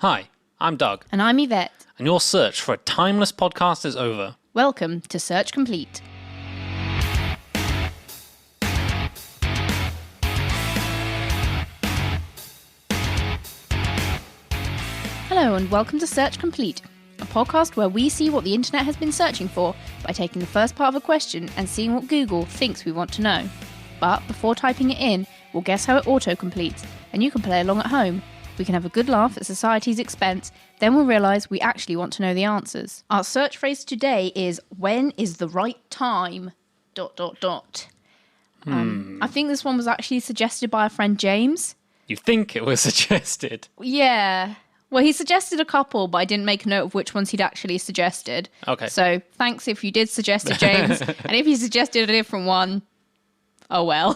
Hi, I'm Doug, And I'm Yvette. and your search for a timeless podcast is over. Welcome to Search Complete. Hello and welcome to Search Complete, a podcast where we see what the internet has been searching for by taking the first part of a question and seeing what Google thinks we want to know. But before typing it in, we'll guess how it auto-completes, and you can play along at home. We can have a good laugh at society's expense, then we'll realise we actually want to know the answers. Our search phrase today is, when is the right time? ... I think this one was actually suggested by our friend James. You think it was suggested? Yeah. Well, he suggested a couple, but I didn't make a note of which ones he'd actually suggested. Okay. So thanks if you did suggest it, James. And if you suggested a different one, oh well.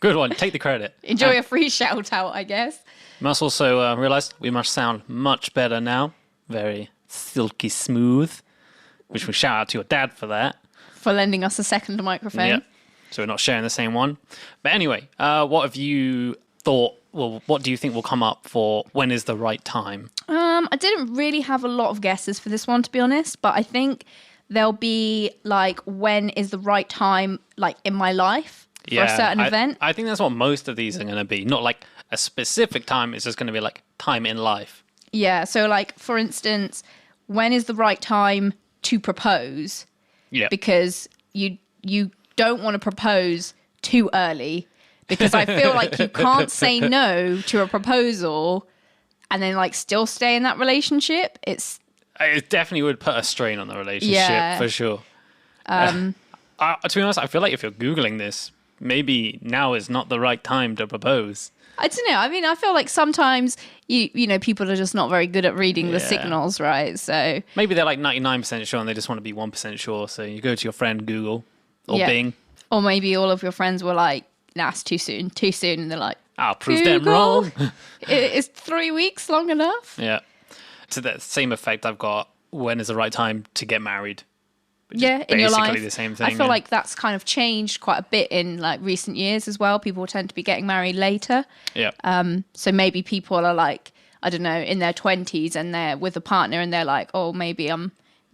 Good one. Take the credit. Enjoy a free shout out, I guess. Must also realise we must sound much better now. Very silky smooth. Which we shout out to your dad for that. For lending us a second microphone. Yeah. So we're not sharing the same one. But anyway, what have you thought? Well, what do you think will come up for when is the right time? I didn't really have a lot of guesses for this one, to be honest. But I think there'll be like, when is the right time, like in my life for a certain event. I think that's what most of these are going to be. Not like a specific time. It's just going to be like time in life. Yeah. So like, for instance, when is the right time to propose? Yeah. Because you don't want to propose too early, because I feel like you can't say no to a proposal and then like still stay in that relationship. It definitely would put a strain on the relationship, for sure. To be honest, I feel like if you're Googling this, maybe now is not the right time to propose. I don't know. I mean, I feel like sometimes you know, people are just not very good at reading the signals, right? So maybe they're like 99% sure and they just want to be 1% sure. So you go to your friend Google or Bing. Or maybe all of your friends were like, nah, it's too soon. And they're like, I'll prove them wrong. Is 3 weeks long enough? Yeah. To that same effect, I've got, when is the right time to get married? Yeah, in your life. Basically the same thing. I feel like that's kind of changed quite a bit in like recent years as well. People tend to be getting married later. Yeah. So maybe people are like, I don't know, in their 20s and they're with a partner and they're like, oh, maybe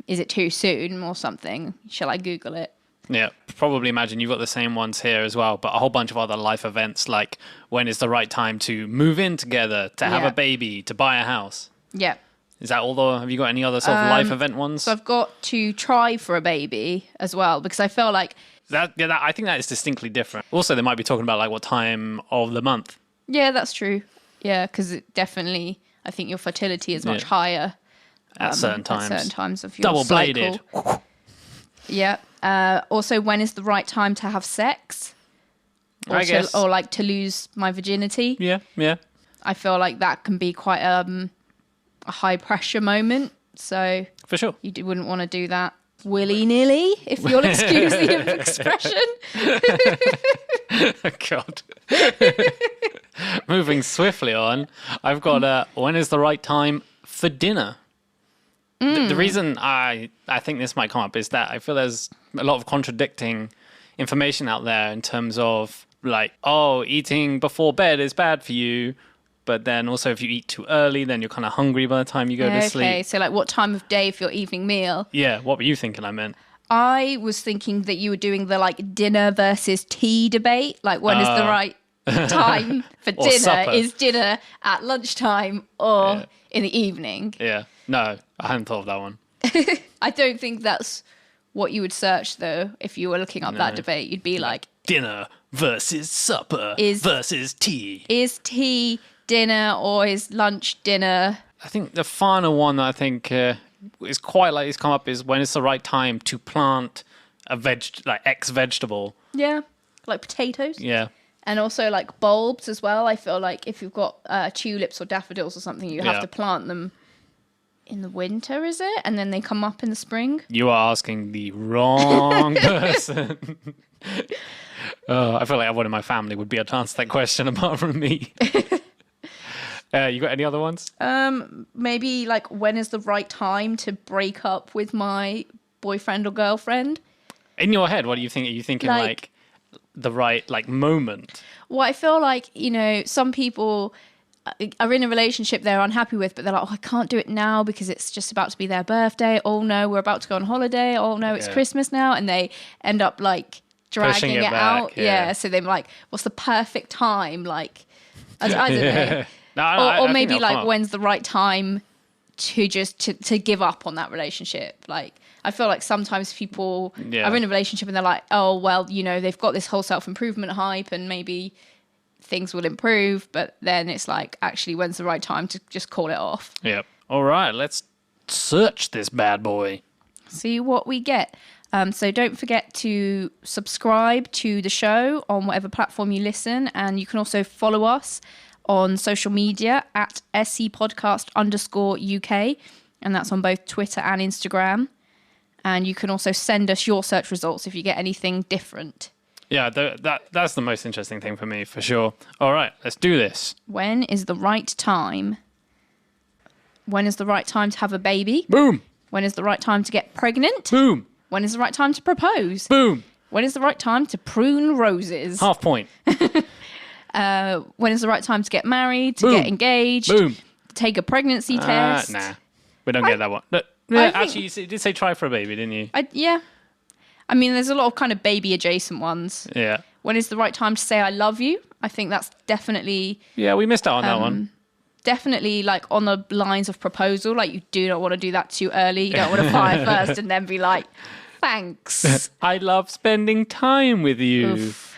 is it too soon or something? Shall I Google it? Yeah, probably imagine you've got the same ones here as well, but a whole bunch of other life events, like when is the right time to move in together, to have a baby, to buy a house. Yeah. Is that all have you got any other sort of life event ones? So I've got to try for a baby as well, because I feel like... I think that is distinctly different. Also, they might be talking about like what time of the month. Yeah, that's true. Yeah, because it definitely, I think your fertility is much higher. At certain times. At certain times of your Double-bladed. cycle. Yeah. Also, when is the right time to have sex? I guess. Or like to lose my virginity. Yeah. I feel like that can be quite a high pressure moment. So For sure. you wouldn't want to do that willy-nilly, if you'll excuse the expression. God. Moving swiftly on, I've got when is the right time for dinner? The reason I think this might come up is that I feel there's a lot of contradicting information out there in terms of like, oh, eating before bed is bad for you. But then also if you eat too early, then you're kind of hungry by the time you go to sleep. Okay, so like what time of day for your evening meal? Yeah, what were you thinking I meant? I was thinking that you were doing the like dinner versus tea debate. Like when is the right time for dinner? Supper. Is dinner at lunchtime or in the evening? Yeah, no, I hadn't thought of that one. I don't think that's what you would search though. If you were looking up that debate, you'd be like dinner versus supper versus tea. Is tea dinner or is lunch dinner? I think the final one that I think is quite like it's come up is when it's the right time to plant a vegetable. Yeah, like potatoes. Yeah. And also like bulbs as well. I feel like if you've got tulips or daffodils or something, you have to plant them in the winter, is it? And then they come up in the spring? You are asking the wrong person. I feel like everyone in my family would be able to answer that question apart from me. You got any other ones? Maybe like when is the right time to break up with my boyfriend or girlfriend? In your head, what do you think? Are you thinking like the right like moment? Well, I feel like, you know, some people are in a relationship they're unhappy with, but they're like, oh, I can't do it now because it's just about to be their birthday. Oh no, we're about to go on holiday. Oh no, it's Christmas now. And they end up like dragging it out. Yeah. So they're like, what's the perfect time? Like, I don't know. Or maybe like, when's the right time to just to give up on that relationship? Like, I feel like sometimes people are in a relationship and they're like, oh, well, you know, they've got this whole self-improvement hype and maybe things will improve, but then it's like, actually, when's the right time to just call it off? Yep. All right, let's search this bad boy. See what we get. So don't forget to subscribe to the show on whatever platform you listen, and you can also follow us on social media at scpodcast_UK, and that's on both Twitter and Instagram. And you can also send us your search results if you get anything different. Yeah, that's the most interesting thing for me, for sure. All right, let's do this. When is the right time? When is the right time to have a baby? Boom. When is the right time to get pregnant? Boom. When is the right time to propose? Boom. When is the right time to prune roses? Half point. When is the right time to get married, to Boom. get engaged, Boom. take a pregnancy test? Nah, we don't get that one. Actually, you did say try for a baby, didn't you? Yeah. I mean, there's a lot of kind of baby adjacent ones. Yeah. When is the right time to say I love you? I think that's definitely... Yeah, we missed out on that one. Definitely like on the lines of proposal. Like, you do not want to do that too early. You don't want to fire first and then be like, thanks. I love spending time with you. Oof.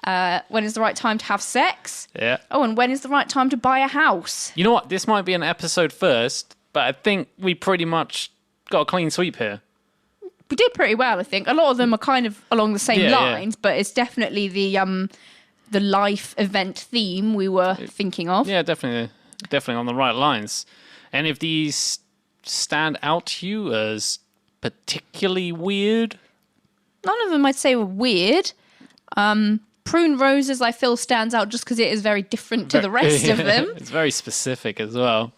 When is the right time to have sex? Yeah. Oh, and when is the right time to buy a house? You know what? This might be an episode first, but I think we pretty much got a clean sweep here. We did pretty well, I think. A lot of them are kind of along the same lines, but it's definitely the life event theme we were thinking of. Yeah, definitely on the right lines. Any of these stand out to you as particularly weird? None of them I'd say were weird. Prune roses, I feel, stands out just because it is very different to the rest of them. It's very specific as well.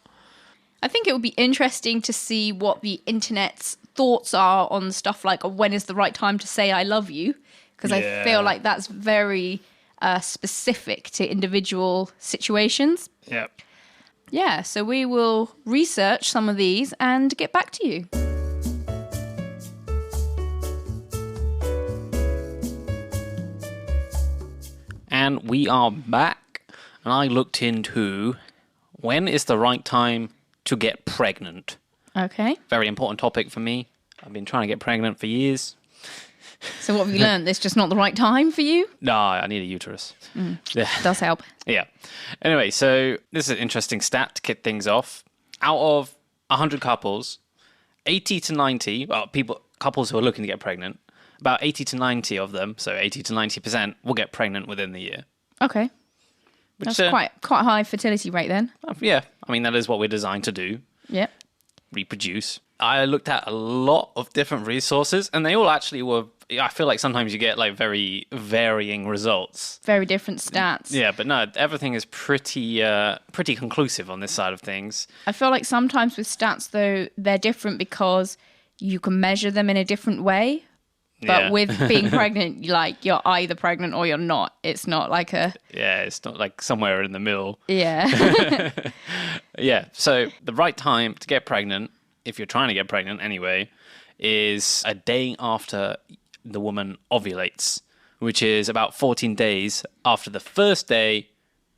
I think it would be interesting to see what the internet's thoughts are on stuff like when is the right time to say I love you, because I feel like that's very specific to individual situations. Yep. Yeah, so we will research some of these and get back to you. And we are back, and I looked into when is the right time to get pregnant. Okay. Very important topic for me. I've been trying to get pregnant for years. So what have you learned? It's just not the right time for you? No, I need a uterus. Yeah. Does help. Yeah. Anyway, so this is an interesting stat to kick things off. Out of 100 couples, 80 to 90, couples who are looking to get pregnant, about 80 to 90 of them, so 80 to 90% will get pregnant within the year. Okay. That's quite a high fertility rate then. Yeah. I mean, that is what we're designed to do. Yep. Reproduce. I looked at a lot of different resources, and they all actually were... I feel like sometimes you get like very varying results. Very different stats. Yeah, but no, everything is pretty conclusive on this side of things. I feel like sometimes with stats, though, they're different because you can measure them in a different way. But with being pregnant, you're either pregnant or you're not. It's not like a... Yeah, it's not like somewhere in the middle. Yeah. Yeah, so the right time to get pregnant, if you're trying to get pregnant anyway, is a day after the woman ovulates, which is about 14 days after the first day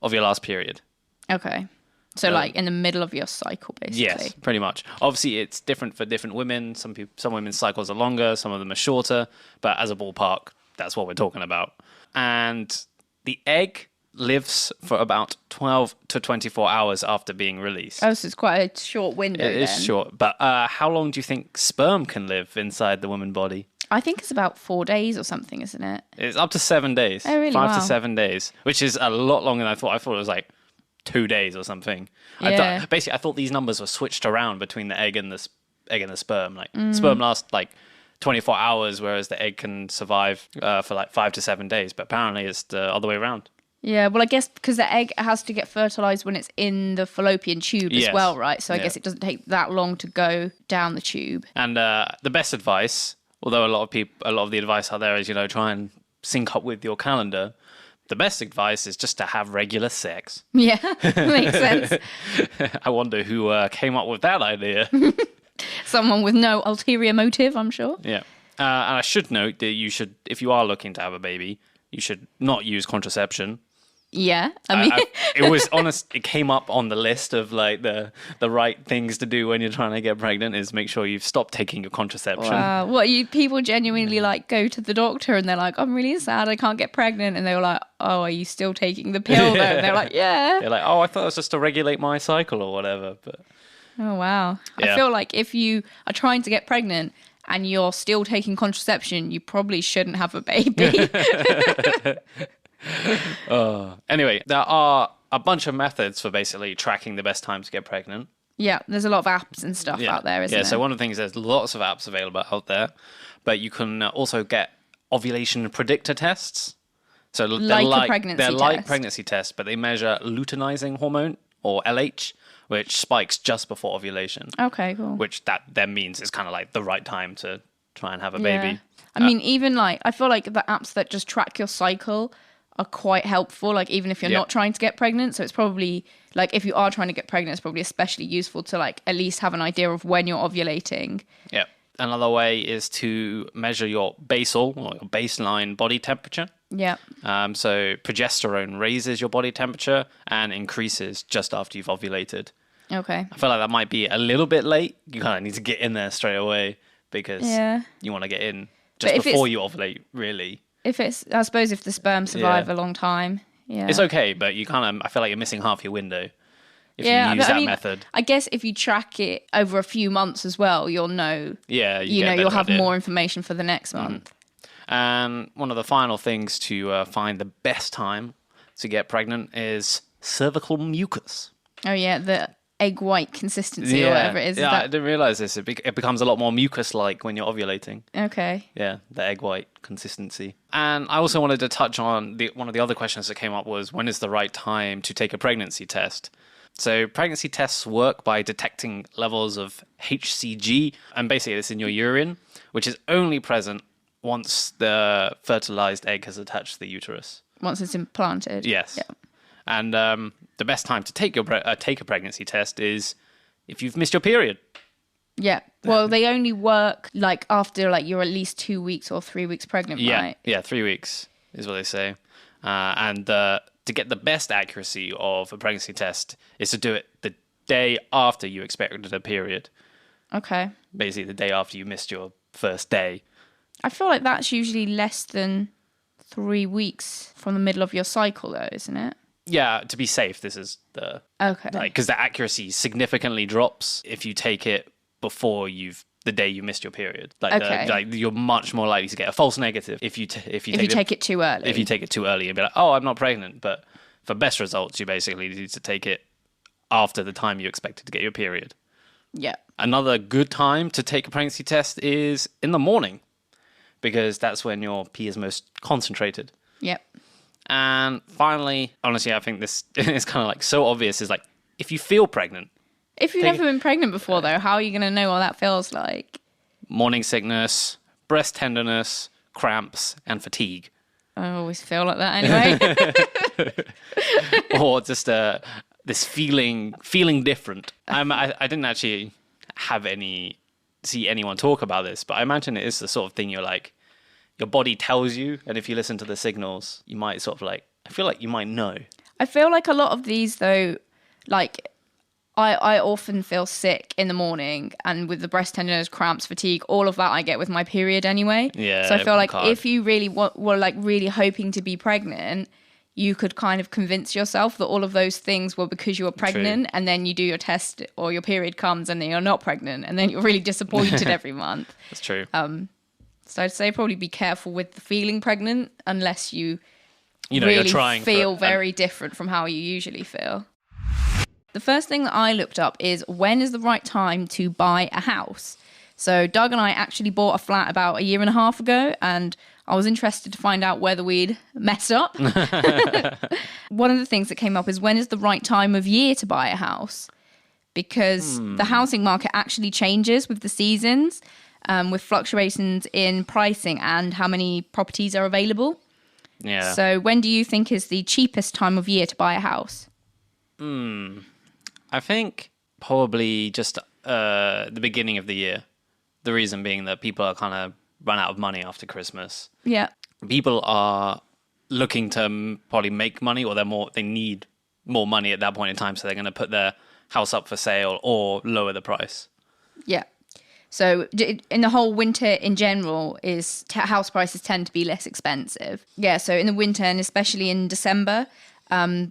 of your last period. Okay. So like in the middle of your cycle, basically. Yes, pretty much. Obviously, it's different for different women. Some women's cycles are longer, some of them are shorter. But as a ballpark, that's what we're talking about. And the egg lives for about 12 to 24 hours after being released. Oh, so it's quite a short window. It is short. But how long do you think sperm can live inside the woman's body? I think it's about 4 days or something, isn't it? It's up to 7 days. Oh, really? 5 to 7 days, which is a lot longer than I thought. I thought it was like 2 days or something. Yeah. I thought these numbers were switched around between the egg and the sperm. Like sperm lasts like 24 hours, whereas the egg can survive for like 5 to 7 days. But apparently it's the other way around. Yeah, well, I guess because the egg has to get fertilized when it's in the fallopian tube as well, right? So I guess it doesn't take that long to go down the tube. And the best advice, although a lot of the advice out there is, try and sync up with your calendar. the best advice is just to have regular sex. Yeah, makes sense. I wonder who came up with that idea. Someone with no ulterior motive, I'm sure. Yeah. And I should note that you should, if you are looking to have a baby, you should not use contraception. Yeah, I mean, it was honest. It came up on the list of like the right things to do when you're trying to get pregnant is make sure you've stopped taking your contraception. wow. What people genuinely like go to the doctor and they're like, I'm really sad, I can't get pregnant, and they were like, oh, are you still taking the pill? Though? And they're like, yeah. They're like, oh, I thought it was just to regulate my cycle or whatever. But Oh wow. Yeah. I feel like if you are trying to get pregnant and you're still taking contraception, you probably shouldn't have a baby. Anyway, there are a bunch of methods for basically tracking the best time to get pregnant. Yeah, there's a lot of apps and stuff out there, isn't Yeah, there? so one of the things, there's lots of apps available out there, but you can also get ovulation predictor tests. So Like a pregnancy they're like test. pregnancy tests, but they measure luteinizing hormone, or LH, which spikes just before ovulation. Okay, cool. Which that then means it's kind of like the right time to try and have a Yeah. baby. I mean, even like, I feel like the apps that just track your cycle are quite helpful, like even if you're Yeah. not trying to get pregnant. So it's probably, like if you are trying to get pregnant, it's probably especially useful to like at least have an idea of when you're ovulating. Yeah. Another way is to measure your basal or your baseline body temperature. Yeah. So progesterone raises your body temperature and increases just after you've ovulated. Okay. I feel like that might be a little bit late. You kind of need to get in there straight away because Yeah. you want to get in just But if before it's- you ovulate, really. If it's, I suppose if the sperm survive a long time. Yeah. It's okay, but you kind of, I feel like you're missing half your window if you but use I that mean, method. I guess if you track it over a few months as well, you'll know, Yeah, you'll have more information for the next month. And one of the final things to find the best time to get pregnant is cervical mucus. Oh yeah, the egg white consistency or whatever it is. Yeah, Is I that... didn't realize this. It becomes a lot more mucus-like when you're ovulating. Okay. Yeah, the egg white consistency. And I also wanted to touch on one of the other questions that came up was, when is the right time to take a pregnancy test? So pregnancy tests work by detecting levels of HCG, and basically it's in your urine, which is only present once the fertilized egg has attached to the uterus. Once it's implanted. Yes. Yeah. And the best time to take a pregnancy test is if you've missed your period. Yeah. Well, they only work like after like you're at least 2 weeks or 3 weeks pregnant, right? Yeah, 3 weeks is what they say. And to get the best accuracy of a pregnancy test is to do it the day after you expected a period. Okay. Basically, the day after you missed your first day. I feel like that's usually less than 3 weeks from the middle of your cycle, though, isn't it? Yeah, to be safe, this is the Okay. because the accuracy significantly drops if you take it before the day you missed your period. Okay. You're much more likely to get a false negative if you take it too early. If you take it too early and be like, oh, I'm not pregnant. But for best results, you basically need to take it after the time you expected to get your period. Yeah. Another good time to take a pregnancy test is in the morning, because that's when your pee is most concentrated. Yep. And finally, honestly, I think this is kind of like so obvious, is like, if you feel pregnant, If you've never been pregnant before, though, how are you going to know what that feels like? morning sickness, breast tenderness, cramps, and fatigue. I always feel like that anyway. Or just this feeling different. I didn't actually see anyone talk about this, but I imagine it is the sort of thing you're like, your body tells you, and if you listen to the signals, you might sort of like, I feel like you might know. I feel like a lot of these, though, like I often feel sick in the morning, and with the breast tenderness, cramps, fatigue, all of that I get with my period anyway. Yeah, So I feel like hard. if you really were like really hoping to be pregnant, you could kind of convince yourself that all of those things were because you were pregnant, and then you do your test or your period comes and then you're not pregnant, and then you're really disappointed every month. That's true. So I'd say probably be careful with the feeling pregnant unless you You're really trying feel very different from how you usually feel. The first thing that I looked up is, when is the right time to buy a house? So Doug and I actually bought a flat about 1.5 years ago, and I was interested to find out whether we'd messed up. One of the things that came up is, when is the right time of year to buy a house? Because the housing market actually changes with the seasons, with fluctuations in pricing and how many properties are available. Yeah. So when do you think is the cheapest time of year to buy a house? I think probably just the beginning of the year. The reason being that people are kind of run out of money after Christmas. Yeah. People are looking to probably make money, or they need more money at that point in time, so they're going to put their house up for sale or lower the price. Yeah. So in the whole winter in general, house prices tend to be less expensive. Yeah, so in the winter and especially in December,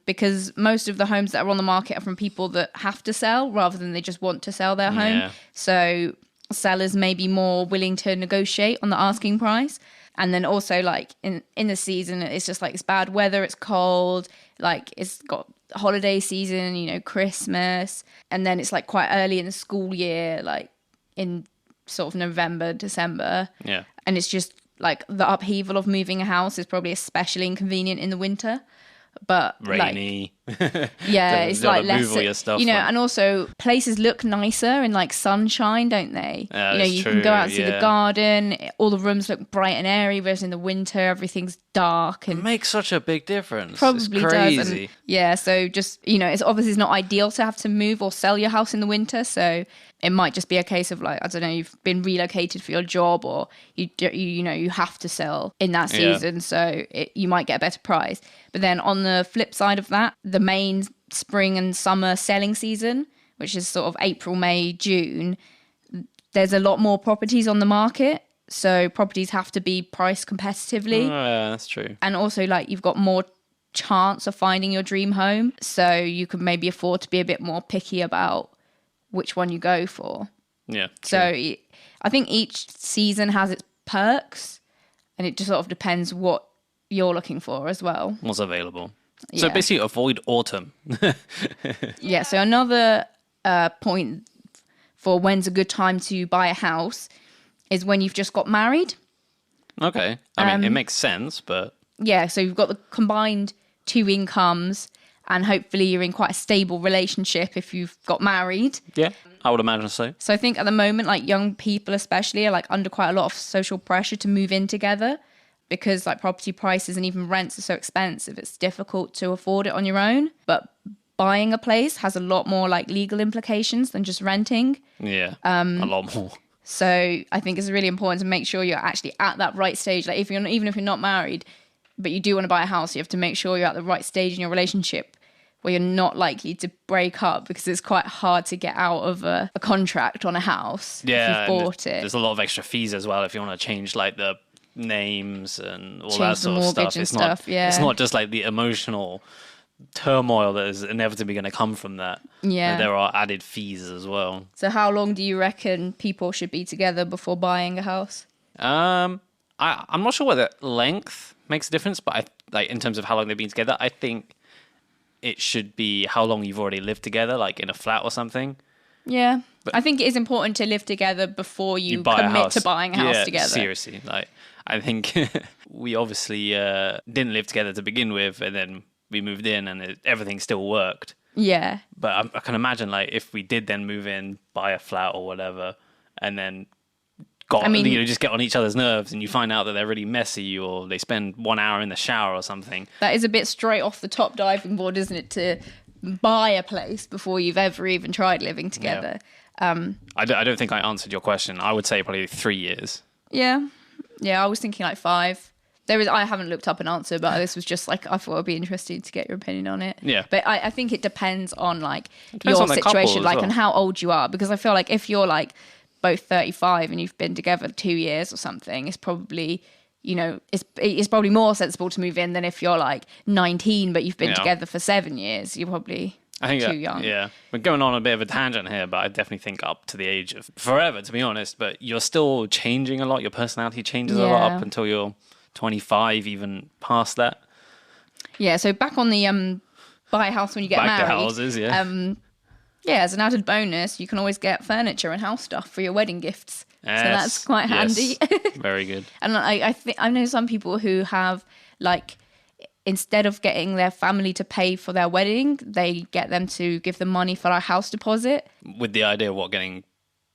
because most of the homes that are on the market are from people that have to sell rather than they just want to sell their home. Yeah. So sellers may be more willing to negotiate on the asking price. And then also like in the season, it's just like it's bad weather, it's cold, like it's got holiday season, you know, Christmas. And then it's like quite early in the school year, like in sort of November, December. Yeah. And it's just like the upheaval of moving a house is probably especially inconvenient in the winter. But Rainy. Yeah, it's like less, move all your stuff, you know, like. and also places look nicer in like sunshine, don't they? Yeah, you know, that's you true, can go out and see yeah. the garden. All the rooms look bright and airy, whereas in the winter everything's dark It and makes such a big difference. probably it's does. crazy. And yeah, so just, you know, it's obviously not ideal to have to move or sell your house in the winter. So it might just be a case of like, I don't know, you've been relocated for your job, or you know, you have to sell in that Yeah. season. So you might get a better price. But then on the flip side of that, the main spring and summer selling season, which is sort of April, May, June, there's a lot more properties on the market. So properties have to be priced competitively. Yeah, that's true. And also like you've got more chance of finding your dream home. So you can maybe afford to be a bit more picky about which one you go for. Yeah. So I think each season has its perks, and it just sort of depends what you're looking for as well. What's available. So Yeah. basically avoid autumn. Yeah, so another point for when's a good time to buy a house is when you've just got married. Okay. I mean, it makes sense, but Yeah, so you've got the combined 2 incomes, and hopefully you're in quite a stable relationship if you've got married. yeah, I would imagine so. So I think at the moment, like young people especially are like under quite a lot of social pressure to move in together, because like property prices and even rents are so expensive. It's difficult to afford it on your own. But buying a place has a lot more like legal implications than just renting. Yeah, a lot more. So I think it's really important to make sure you're actually at that right stage. Like even if you're not married, but you do want to buy a house, you have to make sure you're at the right stage in your relationship where you're not likely to break up, because it's quite hard to get out of a contract on a house Yeah, if and you've bought it. there's a lot of extra fees as well if you want to change like the names and all Change that the sort of mortgage stuff. and It's stuff, not. yeah. It's not just like the emotional turmoil that is inevitably going to come from that. Yeah. There are added fees as well. So how long do you reckon people should be together before buying a house? I'm not sure whether length makes a difference, but like in terms of how long they've been together, I think it should be how long you've already lived together, like in a flat or something. Yeah. I think it is important to live together before you buy a commit house. to buying a house Yeah, together. Seriously, like I think we obviously didn't live together to begin with, and then we moved in, and everything still worked. Yeah. But I can imagine like if we did then move in, buy a flat or whatever, and then just get on each other's nerves, and you find out that they're really messy, or they spend 1 hour in the shower or something. That is a bit straight off the top diving board, isn't it, to buy a place before you've ever even tried living together. I don't think I answered your question. I would say probably 3 years. Yeah. I was thinking like 5. I haven't looked up an answer, but this was just like, I thought it'd be interesting to get your opinion on it. Yeah. But I think it depends on like depends your on the couple situation, as like well. and how old you are. Because I feel like if you're like both 35 and you've been together 2 years or something, it's probably, you know, it's probably more sensible to move in than if you're like 19 but you've been together for 7 years. You're probably too young. Yeah. We're going on a bit of a tangent here, but I definitely think up to the age of forever, to be honest. But you're still changing a lot. Your personality changes a lot up until you're 25, even past that. Yeah, so back on the buy a house when you get Back married. to houses, yeah. Yeah, as an added bonus, you can always get furniture and house stuff for your wedding gifts. Yes, So that's quite handy. yes. Very good. And I think I know some people who have like, instead of getting their family to pay for their wedding, they get them to give them money for our house deposit. With the idea of getting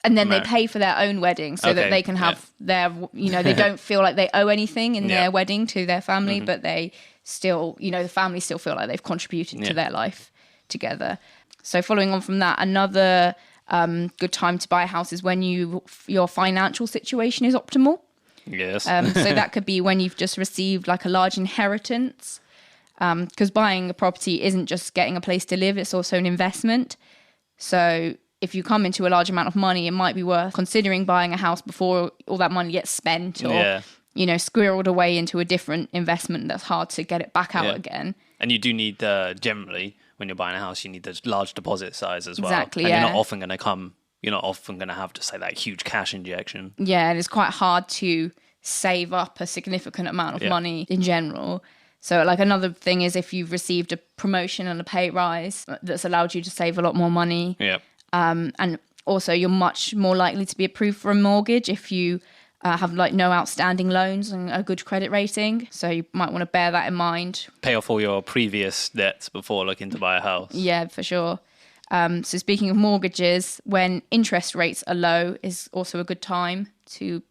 And then they pay for their own wedding so that they can have their, they don't feel like they owe anything in their wedding to their family, but they still, the family still feel like they've contributed to their life together. So following on from that, another good time to buy a house is when your financial situation is optimal. Yes. So that could be when you've just received like a large inheritance, because buying a property isn't just getting a place to live, it's also an investment. So if you come into a large amount of money, it might be worth considering buying a house before all that money gets spent or, squirreled away into a different investment that's hard to get it back out again. And you do need, generally, when you're buying a house, you need the large deposit size as well. Exactly, and you're not often going to have just like that huge cash injection. Yeah, and it's quite hard to save up a significant amount of money in general. So like another thing is if you've received a promotion and a pay rise that's allowed you to save a lot more money. Yeah. And also you're much more likely to be approved for a mortgage if you have like no outstanding loans and a good credit rating. So you might want to bear that in mind. Pay off all your previous debts before looking to buy a house. Yeah, for sure. So speaking of mortgages, when interest rates are low is also a good time to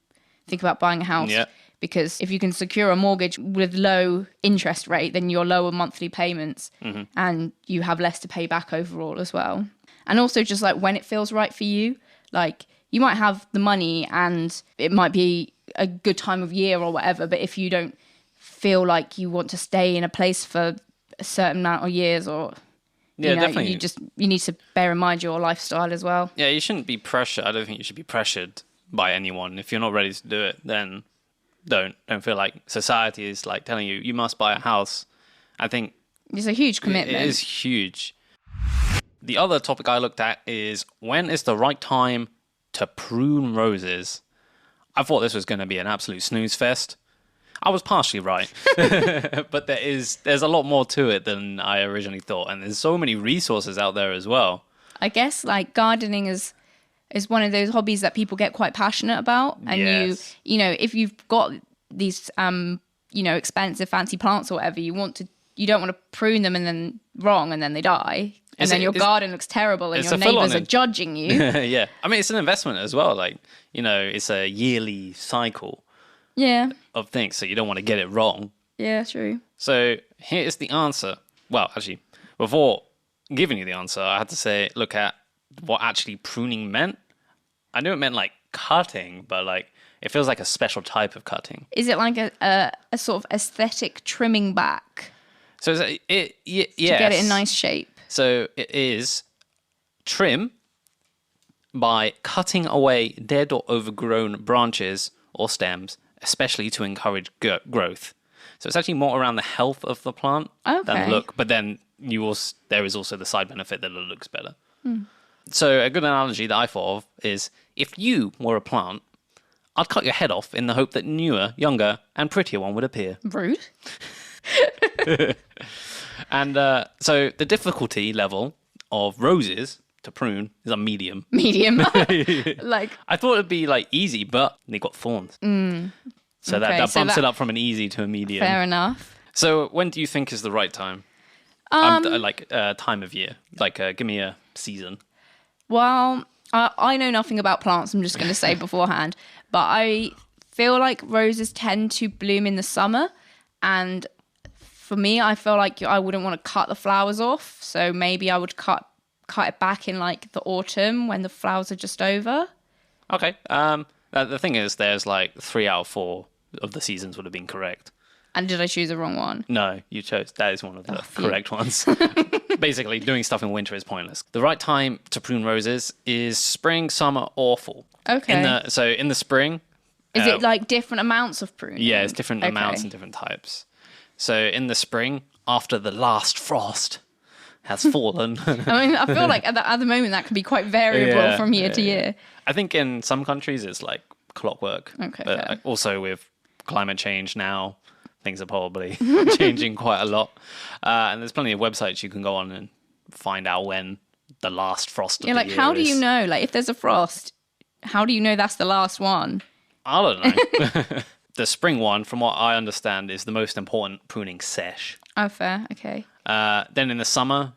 think about buying a house. Yeah. Because if you can secure a mortgage with low interest rate, then you're lower monthly payments and you have less to pay back overall as well. And also just like when it feels right for you, like you might have the money and it might be a good time of year or whatever, but if you don't feel like you want to stay in a place for a certain amount of years or definitely. You need to bear in mind your lifestyle as well. Yeah, you shouldn't be pressured. I don't think you should be pressured by anyone. If you're not ready to do it, then don't feel like society is like telling you must buy a house. I think it's a huge commitment. It is huge. The other topic I looked at is when is the right time to prune roses? I thought this was going to be an absolute snooze fest. I was partially right, but there's a lot more to it than I originally thought, and there's so many resources out there as well. I guess like gardening is one of those hobbies that people get quite passionate about, and if you've got these expensive fancy plants or whatever, you don't want to prune them and then they die. And then your garden looks terrible and your neighbors are judging you. Yeah. I mean, it's an investment as well. Like, it's a yearly cycle of things. So you don't want to get it wrong. Yeah, true. So here is the answer. Well, actually, before giving you the answer, I had to look at what actually pruning meant. I knew it meant like cutting, but like it feels like a special type of cutting. Is it like a sort of aesthetic trimming back? So yes. To get it in nice shape. So it is trim by cutting away dead or overgrown branches or stems, especially to encourage growth. So it's actually more around the health of the plant than look. But then there is also the side benefit that it looks better. So a good analogy that I thought of is if you were a plant, I'd cut your head off in the hope that newer, younger, and prettier one would appear. Rude. And so the difficulty level of roses to prune is a medium. Medium. Like I thought it'd be like easy, but they got thorns. So that bumps it up from an easy to a medium. Fair enough. So when do you think is the right time? Time of year. Like give me a season. Well, I know nothing about plants, I'm just going to say beforehand. But I feel like roses tend to bloom in the summer. And for me, I feel like I wouldn't want to cut the flowers off. So maybe I would cut it back in like the autumn when the flowers are just over. Okay. The thing is, there's like 3 out of 4 of the seasons would have been correct. And did I choose the wrong one? No, you chose. That is one of the correct ones. Basically, doing stuff in winter is pointless. The right time to prune roses is spring, summer, or fall. Okay. So in the spring... Is it like different amounts of pruning? Yeah, it's different amounts and different types. So in the spring, after the last frost has fallen... I mean, I feel like at the moment that can be quite variable from year to year. I think in some countries it's like clockwork. Okay, but fair. Also with climate change now... Things are probably changing quite a lot. And there's plenty of websites you can go on and find out when the last frost of the year is. How do you know? Like, if there's a frost, how do you know that's the last one? I don't know. The spring one, from what I understand, is the most important pruning sesh. Oh, fair. Okay. Then in the summer,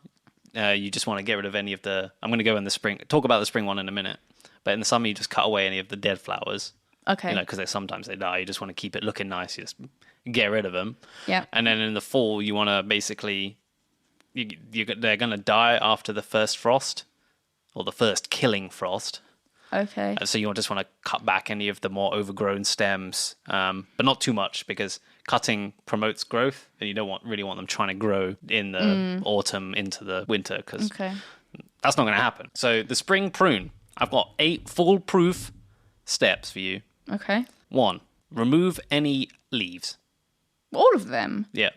you just want to get rid of any of the... I'm going to go in the spring... Talk about the spring one in a minute. But in the summer, you just cut away any of the dead flowers. Okay. Because sometimes they die. You just want to keep it looking nice. You just get rid of them. Yeah. And then in the fall, you want to basically, they're going to die after the first frost or the first killing frost. Okay. So you just want to cut back any of the more overgrown stems, but not too much because cutting promotes growth, and you don't really want them trying to grow in the autumn into the winter because that's not going to happen. So the spring prune, I've got 8 foolproof steps for you. Okay. 1, remove any leaves. All of them? Yeah.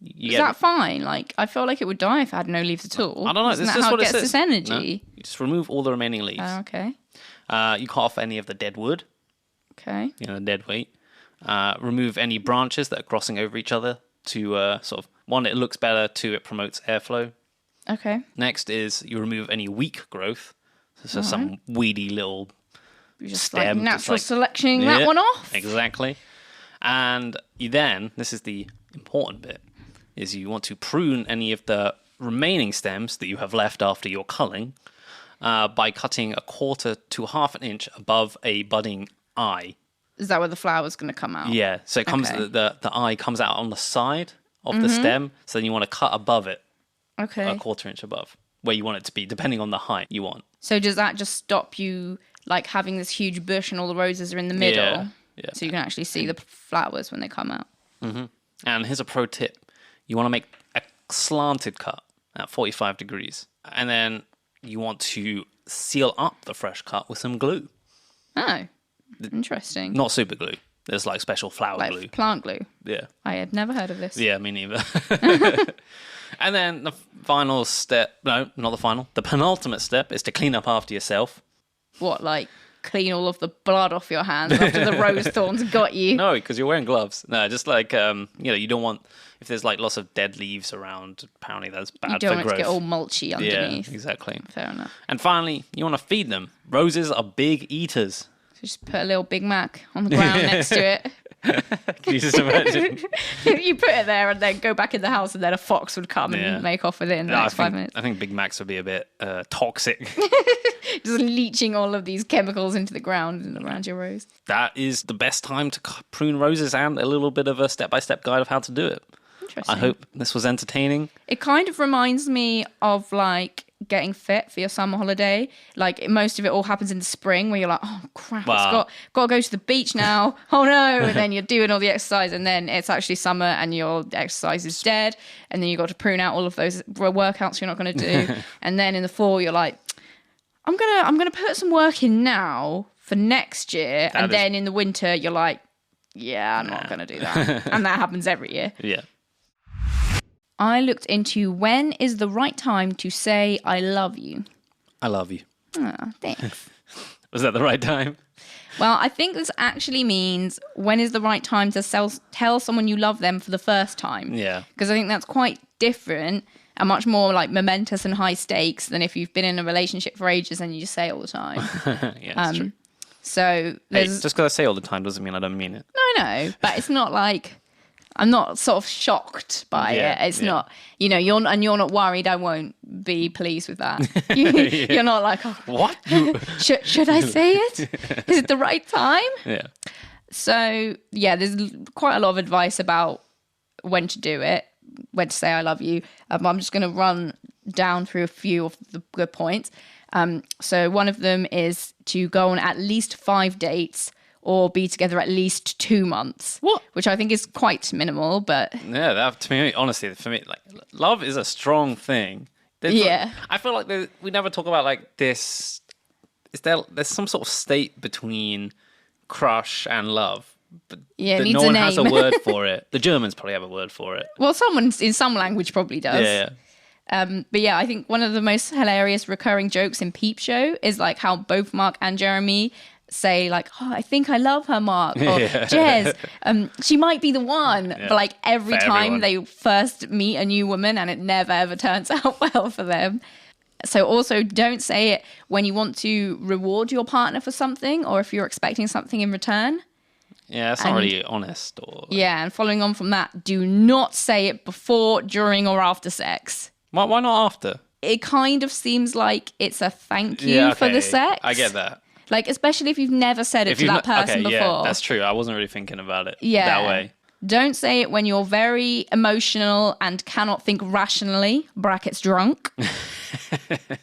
Is that fine? Like, I feel like it would die if I had no leaves at all. I don't know. Isn't This that is how what it it gets says. this energy? No, you just remove all the remaining leaves. Okay. You cut off any of the dead wood. Okay. The dead weight. Remove any branches that are crossing over each other to sort of, 1, it looks better, 2, it promotes airflow. Okay. Next is you remove any weak growth. So some weedy little Just stem. like natural just selectioning that one off. Exactly. And you then, this is the important bit, is you want to prune any of the remaining stems that you have left after your culling by cutting 1/4 to 1/2 an inch above a budding eye. Is that where the flower's going to come out? Yeah, so it comes Okay. the eye comes out on the side of the stem, so then you want to cut above it, Okay. 1/4 inch above, where you want it to be, depending on the height you want. So does that just stop you like having this huge bush and all the roses are in the middle? Yeah. So you can actually see the flowers when they come out. And here's a pro tip. You want to make a slanted cut at 45 degrees. And then you want to seal up the fresh cut with some glue. Oh, interesting. Not super glue. There's like special flower Like glue. plant glue. Yeah. I had never heard of this. Yeah, me neither. And then the final step, no, not the final. The penultimate step is to clean up after yourself. What, like clean all of the blood off your hands after the rose thorns got you? No, because you're wearing gloves. No, just like, you don't want, if there's like lots of dead leaves around, apparently that's bad You for don't want growth. it to get all mulchy underneath. Yeah, exactly. Fair enough. And finally, you want to feed them. Roses are big eaters. So just put a little Big Mac on the ground next to it. Can you just imagine? You put it there and then go back in the house and then a fox would come Yeah. and make off with it in the next 5 minutes. I think Big Macs would be a bit toxic. Just leaching all of these chemicals into the ground and around your rose. That is the best time to prune roses and a little bit of a step-by-step guide of how to do it. Interesting. I hope this was entertaining. It kind of reminds me of like getting fit for your summer holiday. Like most of it all happens in the spring where you're like, oh crap, Wow. got to go to the beach now. Oh no. And then you're doing all the exercise and then it's actually summer and your exercise is dead. And then you got to prune out all of those workouts you're not going to do. And then in the fall, you're like, I'm gonna put some work in now for next year. Then in the winter, you're like, yeah, I'm not going to do that. And that happens every year. Yeah. I looked into when is the right time to say I love you. I love you. Oh, thanks. Was that the right time? Well, I think this actually means when is the right time to tell someone you love them for the first time. Yeah. Because I think that's quite different and much more like momentous and high stakes than if you've been in a relationship for ages and you just say it all the time. Yeah, that's true. So Hey, there's... just because I say all the time doesn't mean I don't mean it. No, I know, but it's not like... I'm not sort of shocked by it. It's not, you're not worried I won't be pleased with that. You're not like, oh, What? should I say it? Is it the right time? Yeah. So, yeah, there's quite a lot of advice about when to do it, when to say I love you. I'm just going to run down through a few of the good points. So one of them is to go on at least 5 dates or be together at least 2 months. What? Which I think is quite minimal, but... Yeah, that to me, honestly, for me, like, love is a strong thing. Yeah. I feel like we never talk about like this. There's some sort of state between crush and love, but Yeah, it that needs no a one has a name. word for it. The Germans probably have a word for it. Well, someone in some language probably does. Yeah. But yeah, I think one of the most hilarious recurring jokes in Peep Show is like how both Mark and Jeremy say like, oh, I think I love her, Mark, or Jez, she might be the one. Yeah. But like every For time everyone. they first meet a new woman and it never ever turns out well for them. So also don't say it when you want to reward your partner for something or if you're expecting something in return. Yeah, it's not really honest. Or Yeah, and following on from that, do not say it before, during, or after sex. why not after? it kind of seems like it's a thank you for the sex. I get that. Like, especially if you've never said it to that person before. Yeah, that's true. I wasn't really thinking about it Yeah. that way. Don't say it when you're very emotional and cannot think rationally, brackets drunk.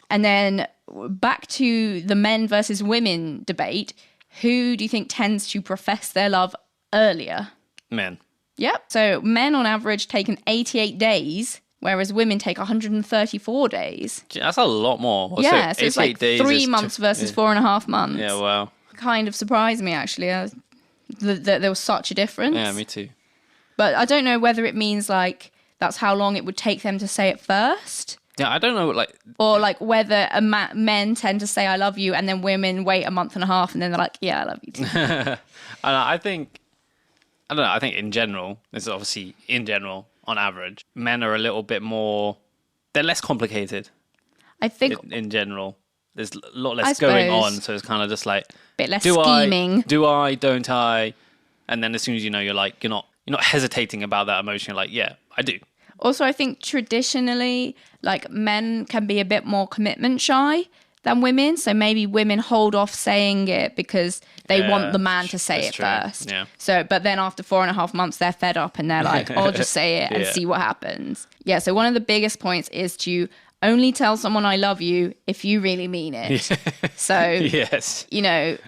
And then back to the men versus women debate. Who do you think tends to profess their love earlier? Men. Yep. So men on average take an 88 days, whereas women take 134 days. That's a lot more. Yeah, so it's like days 3 months versus 4.5 months. Yeah, wow. Kind of surprised me, actually, that there was such a difference. Yeah, me too. But I don't know whether it means like that's how long it would take them to say it first. Yeah, I don't know, like... Or like whether men tend to say I love you and then women wait a month and a half and then they're like, yeah, I love you too. I think in general, this is obviously in general, on average, men are a little bit more... They're less complicated. I think... In general. There's a lot less I going on, suppose. so it's kind of just like... Bit less scheming. Do I, don't I? And then as soon as you know, you're like, you're not hesitating about that emotion. You're like, yeah, I do. Also, I think traditionally, like men can be a bit more commitment shy than women. So maybe women hold off saying it because they want the man to say it first. Yeah. So, but then after 4.5 months, they're fed up and they're like, I'll just say it and see what happens. Yeah. So one of the biggest points is to only tell someone I love you if you really mean it. So, yes.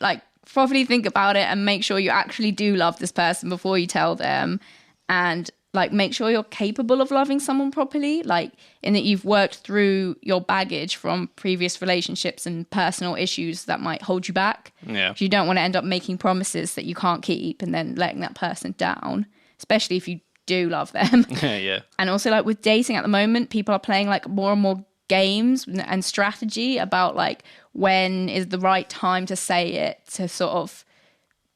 Like probably think about it and make sure you actually do love this person before you tell them. And like make sure you're capable of loving someone properly, like in that you've worked through your baggage from previous relationships and personal issues that might hold you back. Yeah. You don't want to end up making promises that you can't keep and then letting that person down, especially if you do love them. Yeah. And also like with dating at the moment, people are playing like more and more games and strategy about like when is the right time to say it to sort of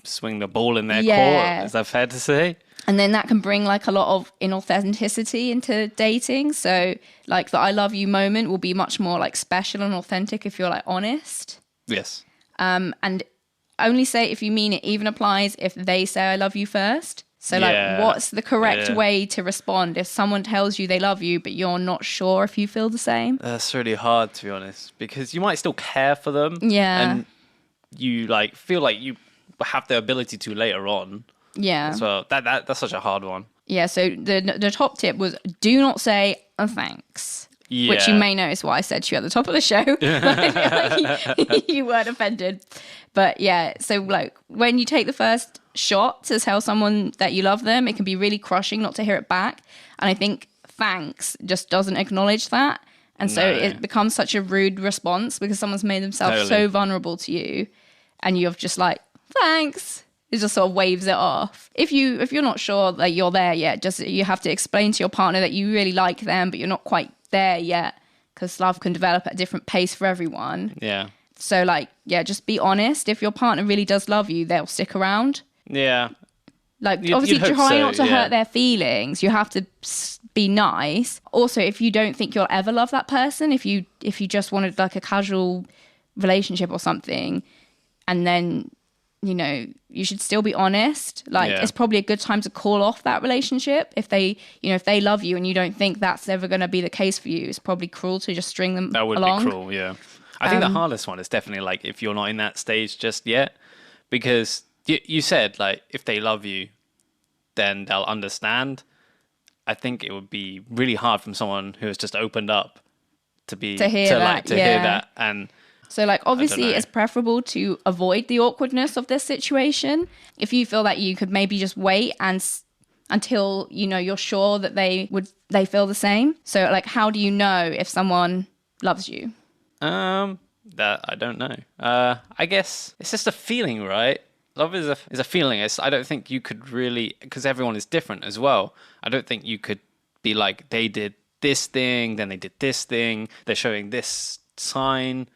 swing the ball in their court. Is that fair to say? And then that can bring like a lot of inauthenticity into dating. So like the I love you moment will be much more like special and authentic if you're like honest. Yes. And only say it if you mean it even applies if they say I love you first. So like what's the correct way to respond if someone tells you they love you but you're not sure if you feel the same? That's really hard, to be honest, because you might still care for them. Yeah. And you like feel like you have the ability to later on. Yeah. So that's such a hard one. Yeah, so the top tip was do not say thanks. Yeah. Which you may notice what I said to you at the top of the show. You weren't offended. But yeah, so like when you take the first shot to tell someone that you love them, it can be really crushing not to hear it back. And I think thanks just doesn't acknowledge that. And so it becomes such a rude response because someone's made themselves so vulnerable to you. And you're just like, thanks. It just sort of waves it off. If you're not sure that you're there yet, just you have to explain to your partner that you really like them, but you're not quite there yet because love can develop at a different pace for everyone. Yeah. So like, yeah, just be honest. If your partner really does love you, they'll stick around. Yeah. Like obviously try not to hurt their feelings. You have to be nice. Also, if you don't think you'll ever love that person, if you just wanted like a casual relationship or something, and then you should still be honest. Like it's probably a good time to call off that relationship. If they love you and you don't think that's ever going to be the case for you, it's probably cruel to just string them along. That would be cruel, yeah. I think the hardest one is definitely like if you're not in that stage just yet, because you said like if they love you, then they'll understand. I think it would be really hard from someone who has just opened up to hear that. And so like obviously it's preferable to avoid the awkwardness of this situation. If you feel that you could maybe just wait until you're sure that they feel the same. So like how do you know if someone loves you? That I don't know. I guess it's just a feeling, right? Love is a feeling. I don't think you could really, because everyone is different as well. I don't think you could be like they did this thing, then they did this thing. They're showing this sign.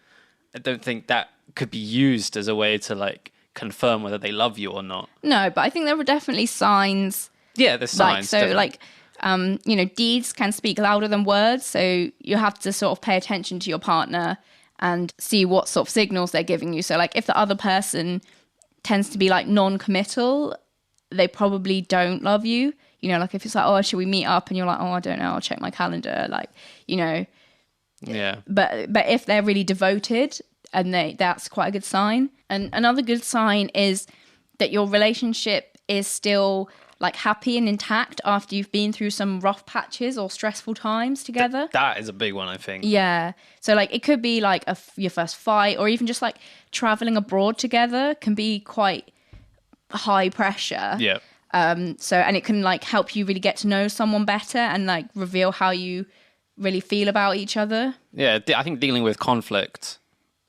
I don't think that could be used as a way to like confirm whether they love you or not. No, but I think there were definitely signs. Yeah, there's signs. Deeds can speak louder than words. So you have to sort of pay attention to your partner and see what sort of signals they're giving you. So like if the other person tends to be like non-committal, they probably don't love you. Like if it's like, oh, should we meet up? And you're like, oh, I don't know, I'll check my calendar. Like, Yeah. But if they're really devoted, and that's quite a good sign. And another good sign is that your relationship is still like happy and intact after you've been through some rough patches or stressful times together. That is a big one, I think. Yeah. So like it could be like your first fight, or even just like traveling abroad together can be quite high pressure. Yeah. So, and it can like help you really get to know someone better and like reveal how you really feel about each other. Yeah, I think dealing with conflict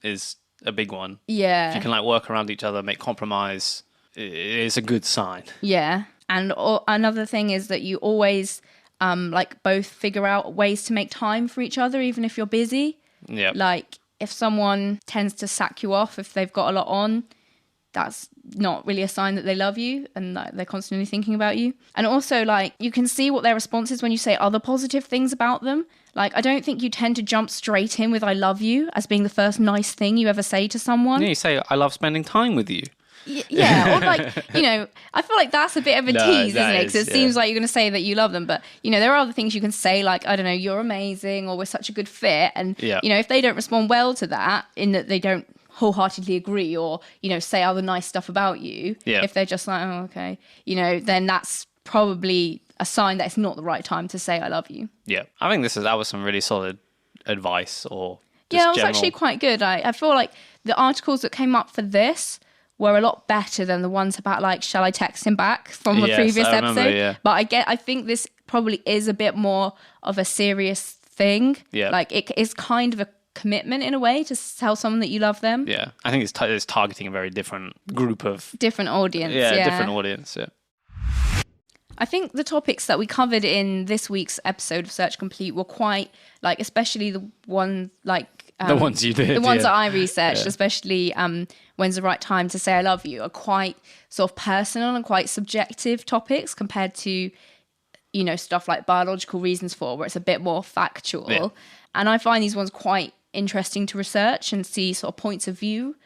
is a big one. Yeah. If you can like work around each other, make compromise, it's a good sign. Yeah. And another thing is that you always like both figure out ways to make time for each other, even if you're busy. Yeah. Like if someone tends to sack you off if they've got a lot on, that's not really a sign that they love you and that they're constantly thinking about you. And also like you can see what their response is when you say other positive things about them. Like I don't think you tend to jump straight in with I love you as being the first nice thing you ever say to someone. Yeah, you say I love spending time with you. Yeah, or like, you know, I feel like that's a bit of a tease, isn't it? Because it yeah. seems like you're going to say that you love them. But, you know, there are other things you can say, like, I don't know, you're amazing, or we're such a good fit. And, Yeah. you know, if they don't respond well to that, in that they don't wholeheartedly agree or, you know, say other nice stuff about you, Yeah. if they're just like, oh, okay, you know, then that's probably a sign that it's not the right time to say I love you. Yeah. I think that was some really solid advice or just Yeah, it was general... actually quite good. I feel like the articles that came up for this were a lot better than the ones about like, shall I text him back from the Yes, previous I remember, episode. yeah. But I think this probably is a bit more of a serious thing. Yeah. Like it is kind of a commitment in a way to tell someone that you love them. Yeah. I think it's targeting a very different group of... Different audience. Yeah, different audience, yeah. I think the topics that we covered in this week's episode of Search Complete were quite, like, especially the one, like... the ones you did, the ones yeah. that I researched, especially when's the right time to say I love you, are quite sort of personal and quite subjective topics compared to, you know, stuff like biological reasons for, where it's a bit more factual. Yeah. And I find these ones quite interesting to research and see sort of points of view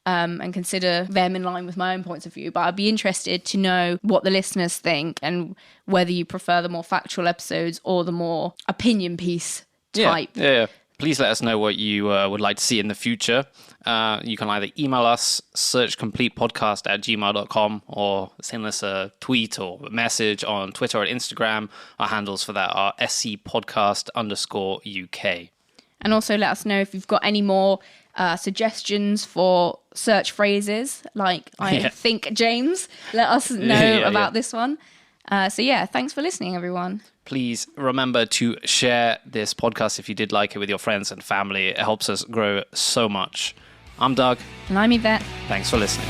and consider them in line with my own points of view. But I'd be interested to know what the listeners think and whether you prefer the more factual episodes or the more opinion piece type. Yeah. Please let us know what you would like to see in the future. You can either email us, searchcompletepodcast@gmail.com, or send us a tweet or a message on Twitter or Instagram. Our handles for that are scpodcast_UK. And also let us know if you've got any more suggestions for search phrases, like I think James. Let us know about this one. So yeah, thanks for listening, everyone. Please remember to share this podcast if you did like it with your friends and family. It helps us grow so much. I'm Doug. And I'm Yvette. Thanks for listening.